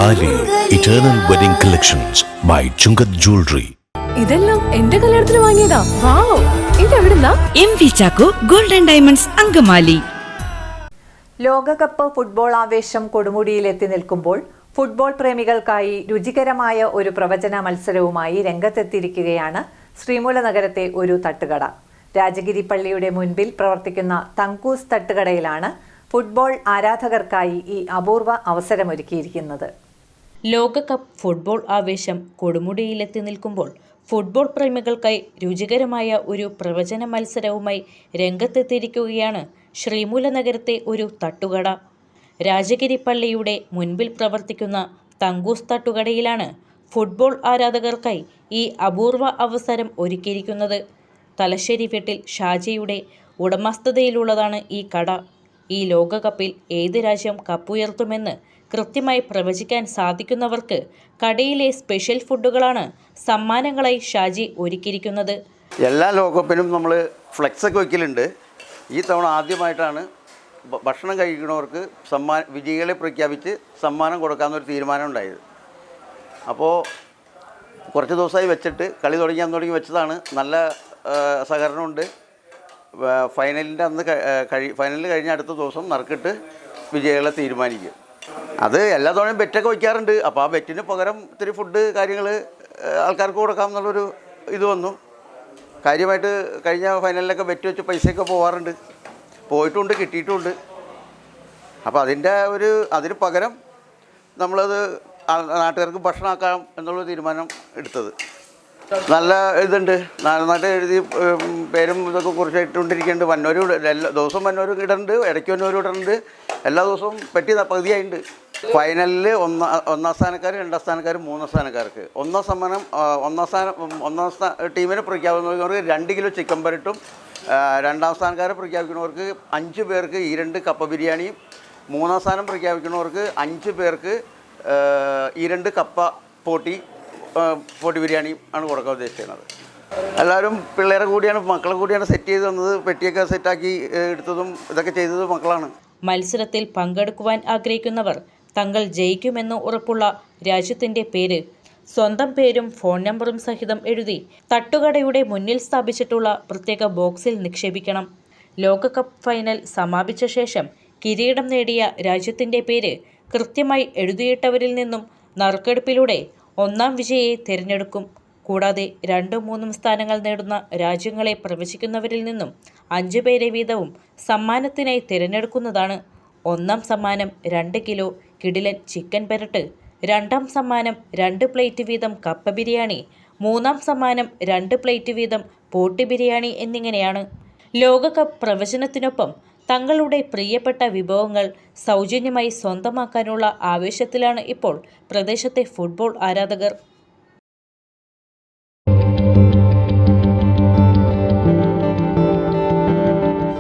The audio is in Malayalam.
താലി eternal wedding collections by Chungath jewellery. ഇതെല്ലാം എന്റെ കല്യാണത്തിന് വാങ്ങിയതാ. വാവ്, ഇതെവിടുന്നാ? MV Chacko golden diamonds Angamaly. ലോകകപ്പ് ഫുട്ബോൾ ആവേശം കൊടുമുടിയിൽ എത്തി നിൽക്കുമ്പോൾ ഫുട്ബോൾ പ്രേമികൾക്കായി രുചികരമായ ഒരു പ്രവചന മത്സരവുമായി രംഗത്തെത്തിയിരിക്കുകയാണ് ശ്രീമൂല നഗരത്തെ ഒരു തട്ടുകട. രാജഗിരി പള്ളിയുടെ മുൻപിൽ പ്രവർത്തിക്കുന്ന തങ്കൂസ് തട്ടുകടയിലാണ് ഫുട്ബോൾ ആരാധകർക്കായി ഈ അപൂർവ അവസരമൊരുക്കിയിരിക്കുന്നത്. ലോകകപ്പ് ഫുട്ബോൾ ആവേശം കൊടുമുടിയിലെത്തി നിൽക്കുമ്പോൾ ഫുട്ബോൾ പ്രേമികൾക്കായി രുചികരമായ ഒരു പ്രവചന മത്സരവുമായി രംഗത്തെത്തിയിരിക്കുകയാണ് ശ്രീമൂല നഗരത്തെ ഒരു തട്ടുകട. രാജഗിരി പള്ളിയുടെ മുൻപിൽ പ്രവർത്തിക്കുന്ന തങ്കൂസ് തട്ടുകടയിലാണ് ഫുട്ബോൾ ആരാധകർക്കായി ഈ അപൂർവ അവസരം ഒരുക്കിയിരിക്കുന്നത്. തലശ്ശേരി വീട്ടിൽ ഷാജിയുടെ ഉടമസ്ഥതയിലുള്ളതാണ് ഈ കട. ഈ ലോകകപ്പിൽ ഏത് രാജ്യം കപ്പുയർത്തുമെന്ന് കൃത്യമായി പ്രവചിക്കാൻ സാധിക്കുന്നവർക്ക് കടയിലെ സ്പെഷ്യൽ ഫുഡുകളാണ് സമ്മാനങ്ങളായി ഷാജി ഒരുക്കിയിരിക്കുന്നത്. എല്ലാ ലോകകപ്പിനും നമ്മൾ ഫ്ലെക്സൊക്കെ വയ്ക്കലുണ്ട്. ഈ തവണ ആദ്യമായിട്ടാണ് ഭക്ഷണം കഴിക്കുന്നവർക്ക് വിജയികളെ പ്രഖ്യാപിച്ച് സമ്മാനം കൊടുക്കാമെന്നൊരു തീരുമാനം ഉണ്ടായത്. അപ്പോൾ കുറച്ച് ദിവസമായി വെച്ചിട്ട് കളി തുടങ്ങി വെച്ചതാണ്. നല്ല സഹകരണമുണ്ട്. ഫൈനലിൻ്റെ അന്ന് ഫൈനലിൽ കഴിഞ്ഞ അടുത്ത ദിവസം നറുക്കിട്ട് വിജയികളെ തീരുമാനിക്കും. അത് എല്ലാ തവണയും ബെറ്റൊക്കെ വയ്ക്കാറുണ്ട്. അപ്പോൾ ആ ബെറ്റിന് പകരം ഇത്തിരി ഫുഡ് കാര്യങ്ങൾ ആൾക്കാർക്ക് കൊടുക്കാമെന്നുള്ളൊരു ഇത് വന്നു. കാര്യമായിട്ട് കഴിഞ്ഞ ഫൈനലിലൊക്കെ ബെറ്റ് വെച്ച് പൈസയൊക്കെ പോയിട്ടുണ്ട്, കിട്ടിയിട്ടുമുണ്ട്. അപ്പോൾ അതിന് പകരം നമ്മളത് നാട്ടുകാർക്ക് ഭക്ഷണമാക്കാം എന്നുള്ള തീരുമാനം എടുത്തത്. നല്ല ഇതുണ്ട്, നന്നായിട്ട് എഴുതി പേരും ഇതൊക്കെ കുറിച്ചിട്ടുകൊണ്ടിരിക്കുന്നുണ്ട്. വന്നവർ എല്ലാ ദിവസവും വന്നവർ ഇടുന്നുണ്ട്, ഇടയ്ക്ക് വന്നവർ ഇടുന്നുണ്ട്. എല്ലാ ദിവസവും പറ്റി പകുതിയായിട്ടുണ്ട്. ഫൈനലിൽ ഒന്നാം സ്ഥാനക്കാർ, രണ്ടാം സ്ഥാനക്കാർ, മൂന്നാം സ്ഥാനക്കാർക്ക് ഒന്നാം ടീമിനെ പ്രഖ്യാപിക്കുന്നവർക്ക് 2 കിലോ ചിക്കൻ പരട്ടും, രണ്ടാം സ്ഥാനക്കാരെ പ്രഖ്യാപിക്കുന്നവർക്ക് 5 പേർക്ക് 2 കപ്പ ബിരിയാണിയും, മൂന്നാം സ്ഥാനം പ്രഖ്യാപിക്കുന്നവർക്ക് 5 പേർക്ക് 2 കപ്പ പോട്ടി ബിരിയാണിയും ആണ് കൊടുക്കാൻ ഉദ്ദേശിക്കുന്നത്. എല്ലാവരും പിള്ളേരെ കൂടിയാണ്, മക്കളെ കൂടിയാണ് സെറ്റ് ചെയ്ത് തന്നത്. പെട്ടിയൊക്കെ സെറ്റാക്കി എടുത്തതും ഇതൊക്കെ ചെയ്തത് മക്കളാണ്. മത്സരത്തിൽ പങ്കെടുക്കുവാൻ ആഗ്രഹിക്കുന്നവർ തങ്ങൾ ജയിക്കുമെന്ന് ഉറപ്പുള്ള രാജ്യത്തിൻ്റെ പേര്, സ്വന്തം പേരും ഫോൺ നമ്പറും സഹിതം എഴുതി തട്ടുകടയുടെ മുന്നിൽ സ്ഥാപിച്ചിട്ടുള്ള പ്രത്യേക ബോക്സിൽ നിക്ഷേപിക്കണം. ലോകകപ്പ് ഫൈനൽ സമാപിച്ച ശേഷം കിരീടം നേടിയ രാജ്യത്തിൻ്റെ പേര് കൃത്യമായി എഴുതിയിട്ടവരിൽ നിന്നും നറുക്കെടുപ്പിലൂടെ ഒന്നാം വിജയിയെ തിരഞ്ഞെടുക്കും. കൂടാതെ 2-3 സ്ഥാനങ്ങൾ നേടുന്ന രാജ്യങ്ങളെ പ്രവചിക്കുന്നവരിൽ നിന്നും 5 പേരെ വീതവും സമ്മാനത്തിനായി തിരഞ്ഞെടുക്കുന്നതാണ്. ഒന്നാം സമ്മാനം 2 കിലോ കിടിലൻ ചിക്കൻ പെരട്ട്, രണ്ടാം സമ്മാനം 2 പ്ലേറ്റ് വീതം കപ്പ ബിരിയാണി, മൂന്നാം സമ്മാനം 2 പ്ലേറ്റ് വീതം പോട്ടി ബിരിയാണി എന്നിങ്ങനെയാണ്. ലോകകപ്പ് പ്രവചനത്തിനൊപ്പം തങ്ങളുടെ പ്രിയപ്പെട്ട വിഭവങ്ങൾ സൗജന്യമായി സ്വന്തമാക്കാനുള്ള ആവേശത്തിലാണ് ഇപ്പോൾ പ്രദേശത്തെ ഫുട്ബോൾ ആരാധകർ.